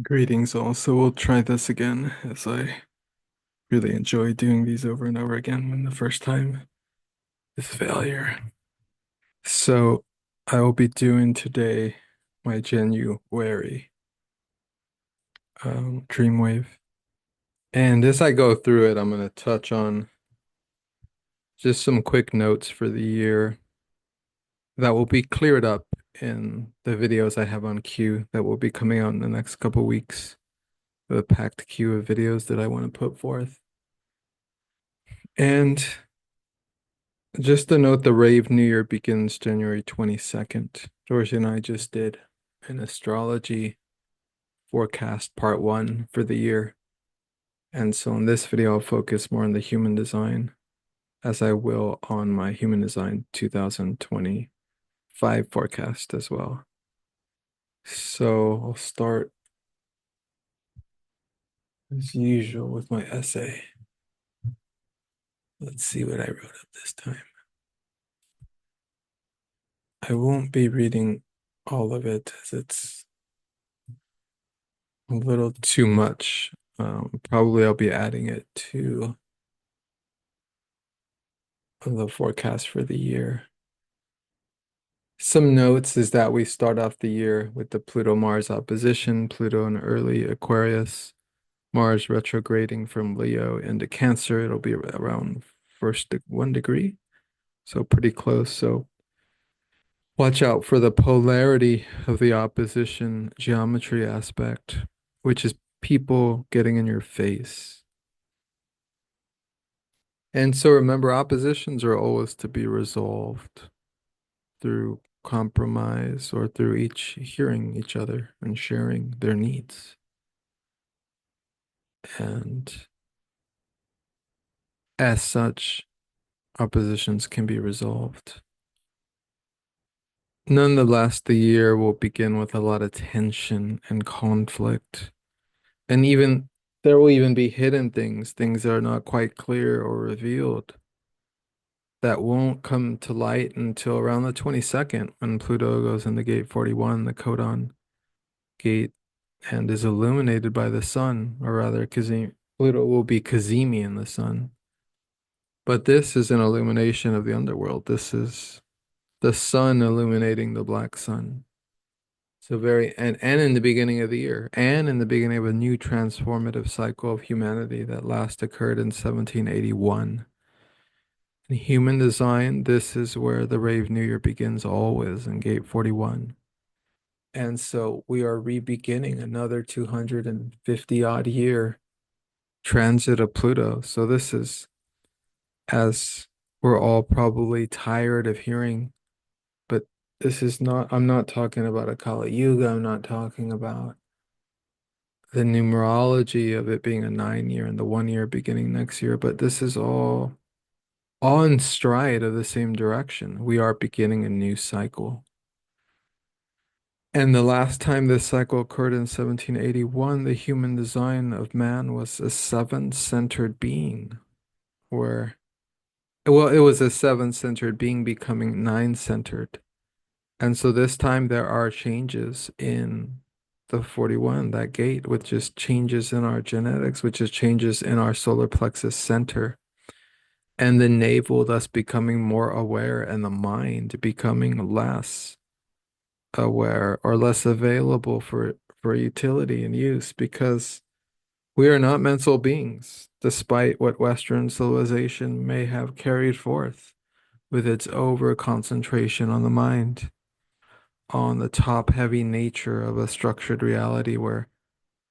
Greetings all. So we'll try this again as I really enjoy doing these over and over again when the first time is failure. So I will be doing today my Janu-wary Dreamwave. And as I go through it, I'm going to touch on just some quick notes for the year that will be cleared up in the videos I have on queue that will be coming out in the next couple weeks. The packed queue of videos that I want to put forth. And just to note, the Rave New Year begins January 22nd. George and I just did an astrology forecast part one for the year. And so in this video, I'll focus more on the human design, as I will on my human design 2025 forecast as well. So I'll start as usual with my essay. Let's see what I wrote up this time. I won't be reading all of it as it's a little too much. Probably I'll be adding it to the forecast for the year. Some notes is that we start off the year with the Pluto-Mars opposition, Pluto in early Aquarius, Mars retrograding from Leo into Cancer. It'll be around 1 degree, so pretty close. So watch out for the polarity of the opposition geometry aspect, which is people getting in your face. And so remember, oppositions are always to be resolved through compromise or through each hearing each other and sharing their needs. And as such, oppositions can be resolved. Nonetheless, the year will begin with a lot of tension and conflict. And even there will even be hidden things, things that are not quite clear or revealed that won't come to light until around the 22nd when Pluto goes into gate 41, the codon gate, and is illuminated by the sun, or rather, Pluto will be Kazemi in the sun. But this is an illumination of the underworld. This is the sun illuminating the black sun. So and in the beginning of the year, and in the beginning of a new transformative cycle of humanity that last occurred in 1781. In human design, this is where the Rave New Year begins always in gate 41. And so we are re-beginning another 250 odd year transit of Pluto. So this is, as we're all probably tired of hearing, but this is not, I'm not talking about a Kali Yuga. I'm not talking about the numerology of it being a 9 year and the 1 year beginning next year, but this is all in stride of the same direction. We are beginning a new cycle. And the last time this cycle occurred in 1781, the human design of man was a seven-centered being, where, well, it was a seven-centered being becoming nine-centered. And so this time there are changes in the 41, that gate, which is changes in our genetics, which is changes in our solar plexus center, and the navel thus becoming more aware, and the mind becoming less aware or less available for utility and use, because we are not mental beings, despite what Western civilization may have carried forth with its over concentration on the mind, on the top heavy nature of a structured reality where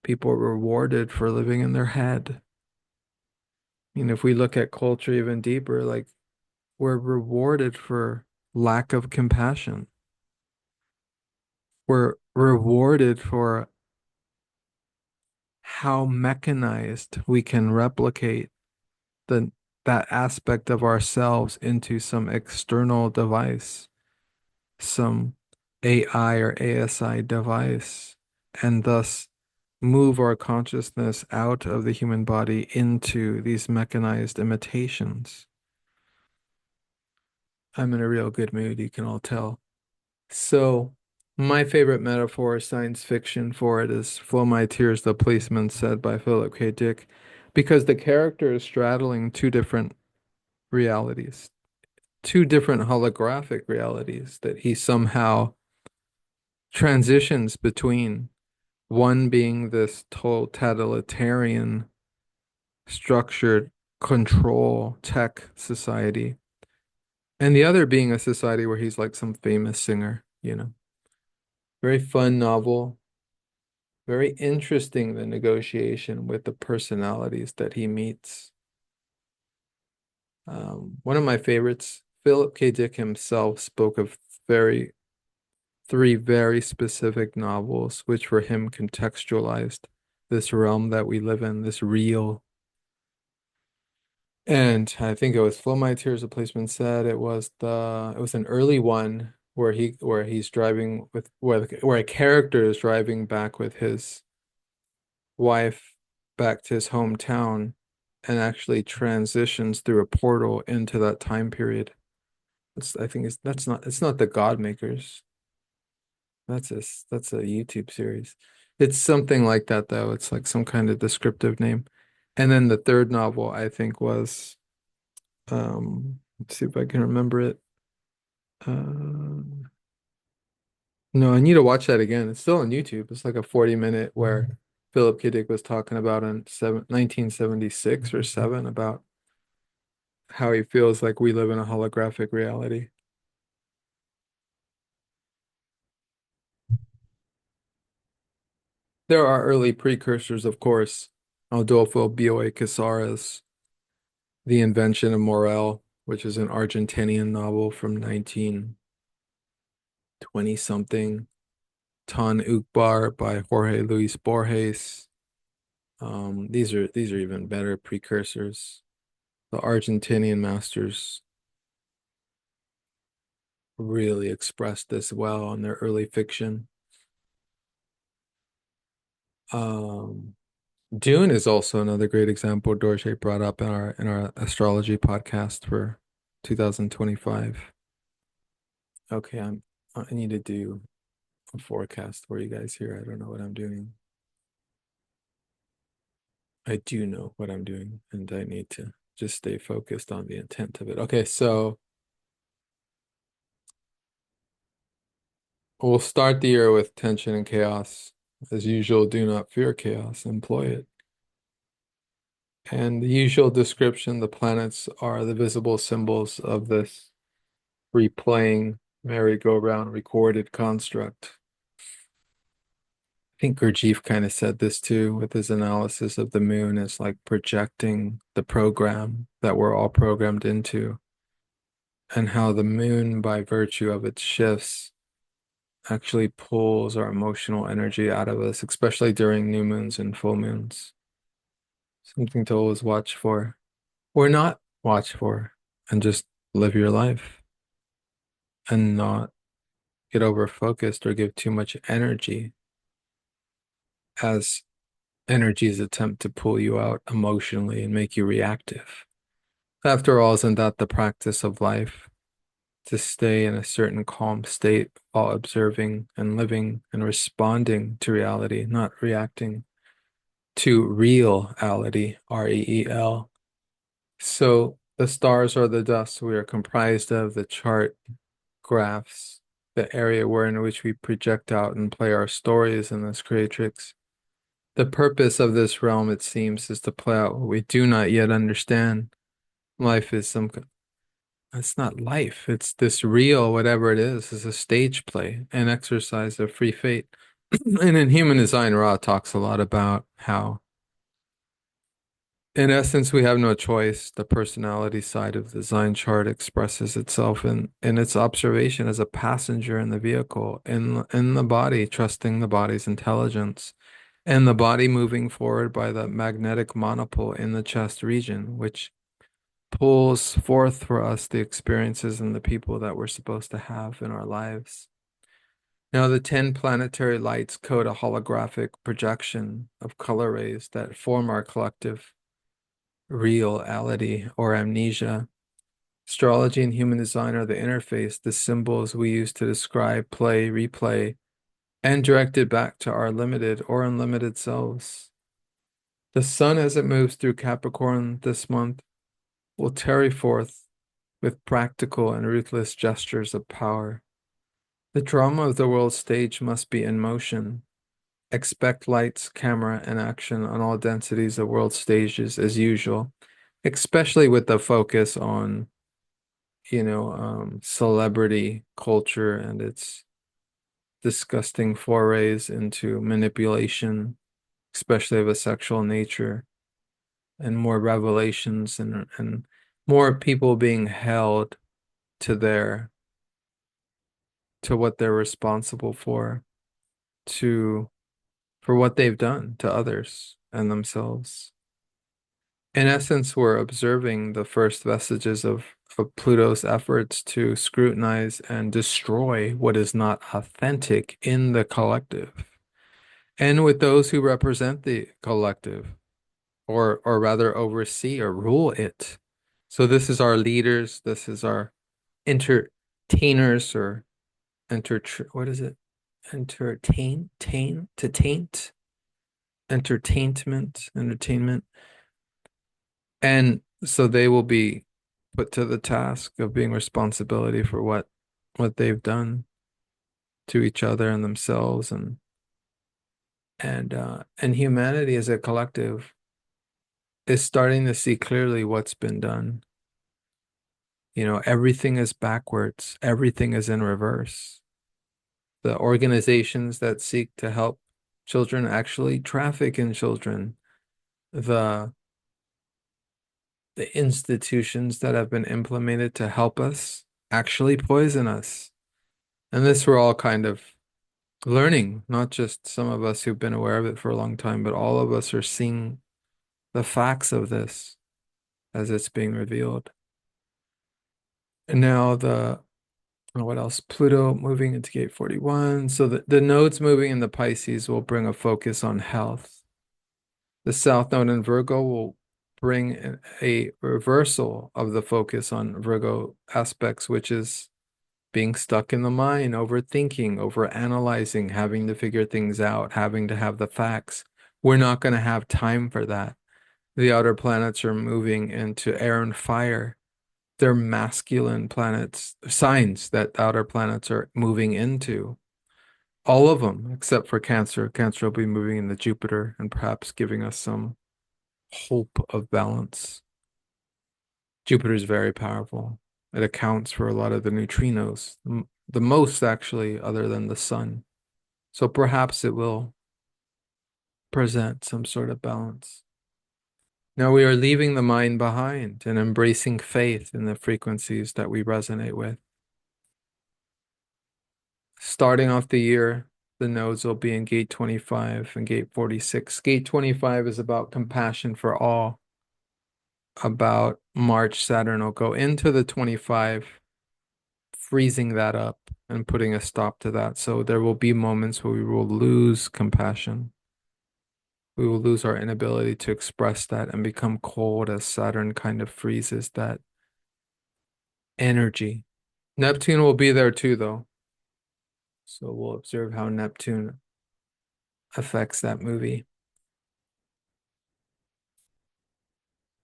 people are rewarded for living in their head. If we look at culture even deeper, like, we're rewarded for lack of compassion. We're rewarded for how mechanized we can replicate the that aspect of ourselves into some external device, some AI or ASI device, and thus move our consciousness out of the human body into these mechanized imitations. I'm in a real good mood, you can all tell. So My favorite metaphor, science fiction for it is Flow My Tears, the Policeman Said by Philip K. Dick, because the character is straddling two different realities, two different holographic realities that he somehow transitions between, one being this totalitarian, structured control tech society, and the other being a society where he's like some famous singer, you know. Very fun novel. Very interesting, the negotiation with the personalities that he meets. One of my favorites, Philip K. Dick himself spoke of very three very specific novels, which for him contextualized this realm that we live in, this real. And I think it was Flow My Tears, the policeman said. It was an early one where he's driving with where a character is driving back with his wife back to his hometown and actually transitions through a portal into that time period. I think it's not the God Makers. That's a YouTube series. It's something like that though. It's like some kind of descriptive name. And then the third novel I think was let's see if I can remember it. No, I need to watch that again. It's still on YouTube. It's like a 40-minute where Philip K. Dick was talking about in 1976 or 7 about how he feels like we live in a holographic reality. There are early precursors, of course. Adolfo Bioy Casares, The Invention of Morel, which is an Argentinian novel from 1920 something. Tan Ukbar by Jorge Luis Borges. These are even better precursors. The Argentinian masters really expressed this well in their early fiction. Um, Dune is also another great example Dorje brought up in our astrology podcast for 2025. Okay, I need to do a forecast for you guys here. I don't know what I'm doing. I do know what I'm doing, and I need to just stay focused on the intent of it. Okay, so we'll start the year with tension and chaos. As usual, do not fear chaos, employ it. And the usual description, the planets are the visible symbols of this replaying merry-go-round recorded construct. I think Gurdjieff kind of said this too with his analysis of the moon as like projecting the program that we're all programmed into, and how the moon, by virtue of its shifts, actually pulls our emotional energy out of us, especially during new moons and full moons. Something to always watch for, or not watch for, and just live your life and not get over focused or give too much energy as energies attempt to pull you out emotionally and make you reactive. After all, isn't that the practice of life? To stay in a certain calm state while observing and living and responding to reality, not reacting to reality, REEL. So the stars are the dust we are comprised of, the chart graphs, the area wherein which we project out and play our stories in this creatrix. The purpose of this realm, it seems, is to play out what we do not yet understand. Life is it's not life. It's this real, whatever it is a stage play, an exercise of free fate. And in Human Design, Ra talks a lot about how, in essence, we have no choice. The personality side of the design chart expresses itself in its observation as a passenger in the vehicle, in the body, trusting the body's intelligence, and the body moving forward by the magnetic monopole in the chest region, which pulls forth for us the experiences and the people that we're supposed to have in our lives. Now, the 10 planetary lights code a holographic projection of color rays that form our collective reality or amnesia. Astrology and human design are the interface, the symbols we use to describe, play, replay and directed back to our limited or unlimited selves. The sun, as it moves through Capricorn this month, will tarry forth with practical and ruthless gestures of power. The drama of the world stage must be in motion. Expect lights, camera, and action on all densities of world stages as usual, especially with the focus on, celebrity culture and its disgusting forays into manipulation, especially of a sexual nature, and more revelations and more people being held to what they're responsible to for what they've done to others and themselves. In essence, we're observing the first vestiges of Pluto's efforts to scrutinize and destroy what is not authentic in the collective and with those who represent the collective, or rather oversee or rule it. So this is our leaders, this is our entertainers or what is it? To taint, entertainment. And so they will be put to the task of being responsibility for what they've done to each other and themselves and humanity as a collective is starting to see clearly what's been done. Everything is backwards, everything is in reverse. The organizations that seek to help children actually traffic in children. The the institutions that have been implemented to help us actually poison us. And this we're all kind of learning, not just some of us who've been aware of it for a long time, but all of us are seeing the facts of this as it's being revealed. And now what else? Pluto moving into gate 41. So the nodes moving in the Pisces will bring a focus on health. The South Node in Virgo will bring a reversal of the focus on Virgo aspects, which is being stuck in the mind, overthinking, overanalyzing, having to figure things out, having to have the facts. We're not going to have time for that. The outer planets are moving into air and fire. They're masculine planets, signs that outer planets are moving into. All of them, except for Cancer. Cancer will be moving into Jupiter and perhaps giving us some hope of balance. Jupiter is very powerful. It accounts for a lot of the neutrinos, the most actually, other than the sun. So perhaps it will present some sort of balance. Now we are leaving the mind behind and embracing faith in the frequencies that we resonate with. Starting off the year, the nodes will be in gate 25 and gate 46. Gate 25 is about compassion for all. About March, Saturn will go into the 25, freezing that up and putting a stop to that. So there will be moments where we will lose compassion. We will lose our inability to express that and become cold as Saturn kind of freezes that energy. Neptune will be there too, though. So we'll observe how Neptune affects that movie.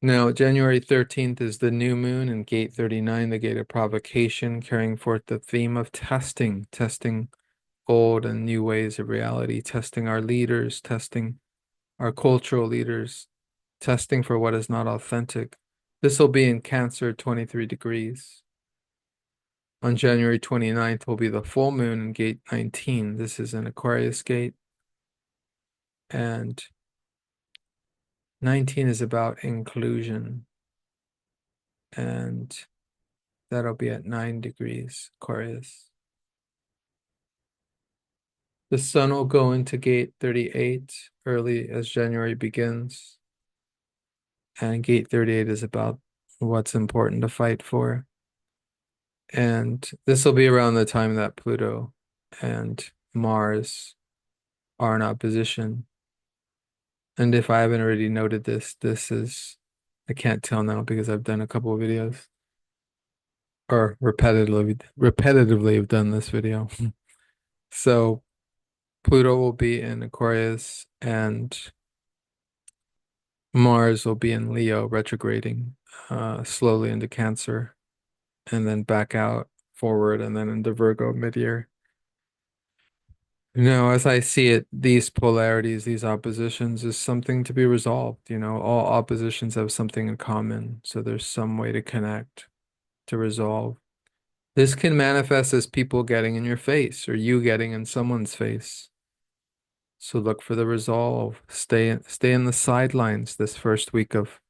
Now, January 13th is the new moon in gate 39, the gate of provocation, carrying forth the theme of testing old and new ways of reality, testing our leaders, testing our cultural leaders, testing for what is not authentic. This will be in Cancer, 23 degrees. On January 29th will be the full moon in gate 19. This is an Aquarius gate. And 19 is about inclusion. And that'll be at 9 degrees Aquarius. The sun will go into gate 38 early as January begins. And gate 38 is about what's important to fight for. And this will be around the time that Pluto and Mars are in opposition. And if I haven't already noted this, I can't tell now because I've done a couple of videos or repetitively have done this video. So Pluto will be in Aquarius and Mars will be in Leo retrograding slowly into Cancer and then back out forward and then into Virgo mid-year. As I see it, these polarities, these oppositions is something to be resolved. All oppositions have something in common, so there's some way to connect, to resolve. This can manifest as people getting in your face or you getting in someone's face. So look for the resolve. Stay in the sidelines this first week of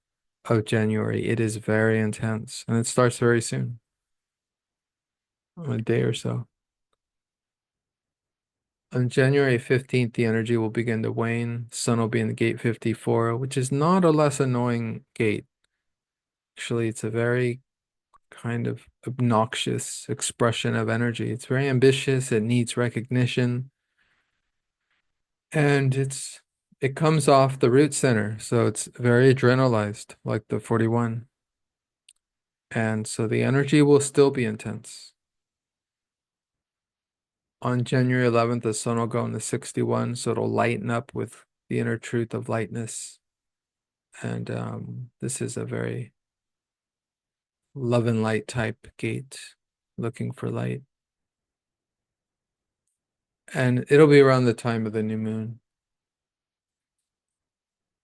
January. It is very intense and it starts very soon, a day or so. On January 15th, the energy will begin to wane. Sun will be in the gate 54, which is not a less annoying gate. Actually, it's a very kind of obnoxious expression of energy. It's very ambitious, it needs recognition, and it comes off the root center, so it's very adrenalized, like the 41. And so the energy will still be intense. On January 11th, the sun will go into 61, so it'll lighten up with the inner truth of lightness. And this is a very love and light type gate, looking for light. And it'll be around the time of the new moon.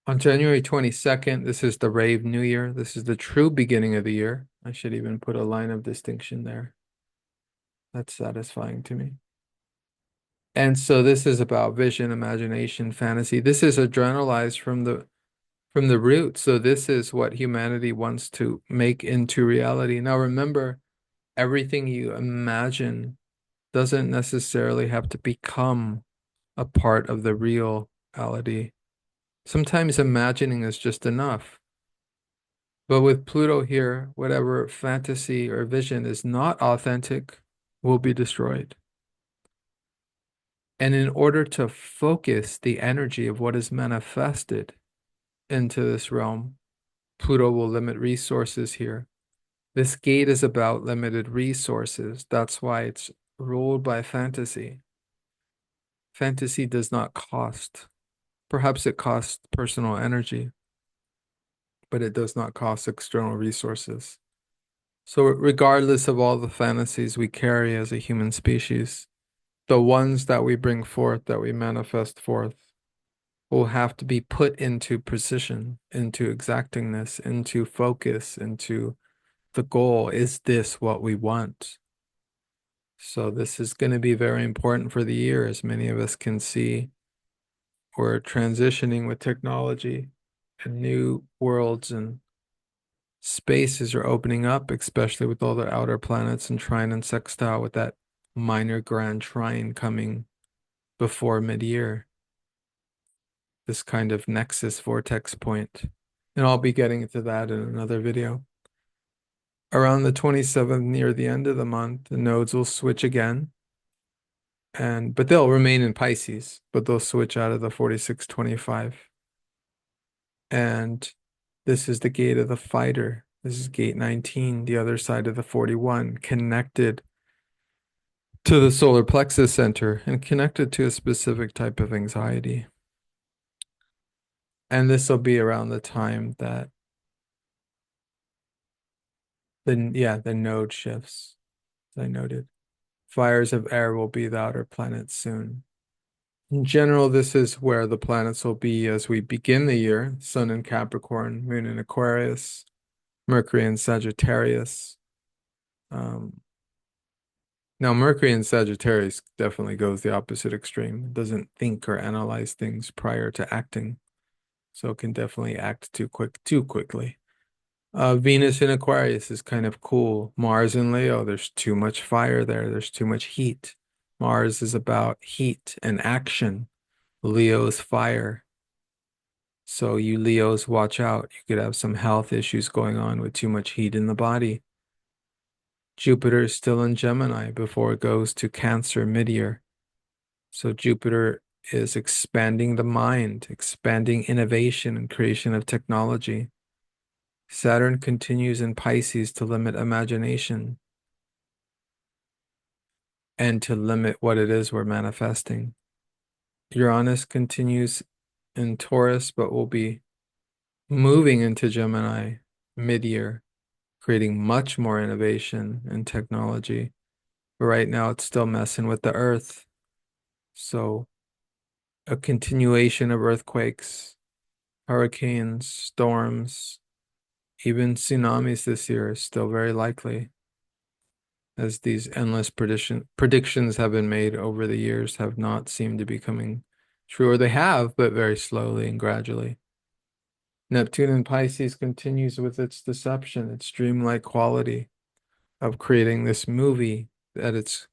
On January 22nd, this is the Rave New Year. This is the true beginning of the year. I should even put a line of distinction there. That's satisfying to me. And so this is about vision, imagination, fantasy. This is adrenalized from the root. So this is what humanity wants to make into reality. Now remember, everything you imagine doesn't necessarily have to become a part of the reality. Sometimes imagining is just enough. But with Pluto here, whatever fantasy or vision is not authentic will be destroyed. And in order to focus the energy of what is manifested into this realm, Pluto will limit resources here. This gate is about limited resources. That's why it's ruled by fantasy. Fantasy does not cost. Perhaps it costs personal energy, but it does not cost external resources. So regardless of all the fantasies we carry as a human species, the ones that we bring forth, that we manifest forth, will have to be put into precision, into exactingness, into focus, into the goal. Is this what we want? So this is going to be very important for the year. As many of us can see, we're transitioning with technology and new worlds and spaces are opening up, especially with all the outer planets and trine and sextile with that minor grand trine coming before mid-year. This kind of nexus vortex point. And I'll be getting into that in another video. Around the 27th, near the end of the month, the nodes will switch again. But they'll remain in Pisces, but they'll switch out of the 4625. And this is the gate of the fighter. This is gate 19, the other side of the 41, connected to the solar plexus center and connected to a specific type of anxiety. And this will be around the time that the node shifts, as I noted. Fires of air will be the outer planets soon. In general, this is where the planets will be as we begin the year. Sun in Capricorn, Moon in Aquarius, Mercury in Sagittarius. Now, Mercury in Sagittarius definitely goes the opposite extreme. It doesn't think or analyze things prior to acting. So it can definitely act too quickly. Venus in Aquarius is kind of cool. Mars in Leo, there's too much fire there. There's too much heat. Mars is about heat and action. Leo is fire. So you Leos, watch out. You could have some health issues going on with too much heat in the body. Jupiter is still in Gemini before it goes to Cancer mid-year. So Jupiter is expanding the mind, expanding innovation and creation of technology. Saturn continues in Pisces to limit imagination and to limit what it is we're manifesting. Uranus continues in Taurus, but will be moving into Gemini mid-year, creating much more innovation and technology. But right now, it's still messing with the Earth. So, a continuation of earthquakes, hurricanes, storms, even tsunamis this year is still very likely, as these endless predictions have been made over the years have not seemed to be coming true, or they have, but very slowly and gradually. Neptune in Pisces continues with its deception, its dreamlike quality of creating this movie that it's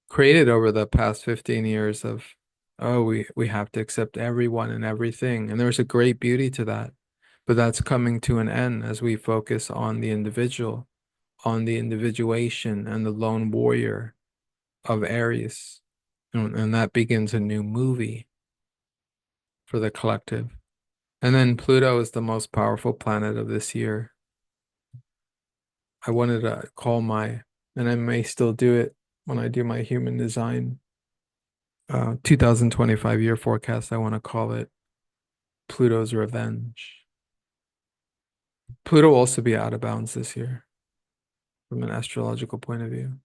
created over the past 15 years of, oh, we have to accept everyone and everything. And there's a great beauty to that. But that's coming to an end as we focus on the individual, on the individuation and the lone warrior of Aries. And that begins a new movie for the collective. And then Pluto is the most powerful planet of this year. I wanted to call and I may still do it when I do my human design 2025 year forecast. I want to call it Pluto's Revenge. Pluto will also be out of bounds this year from an astrological point of view.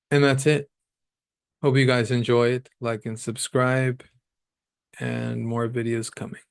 And that's it. Hope you guys enjoyed. Like and subscribe, and more videos coming.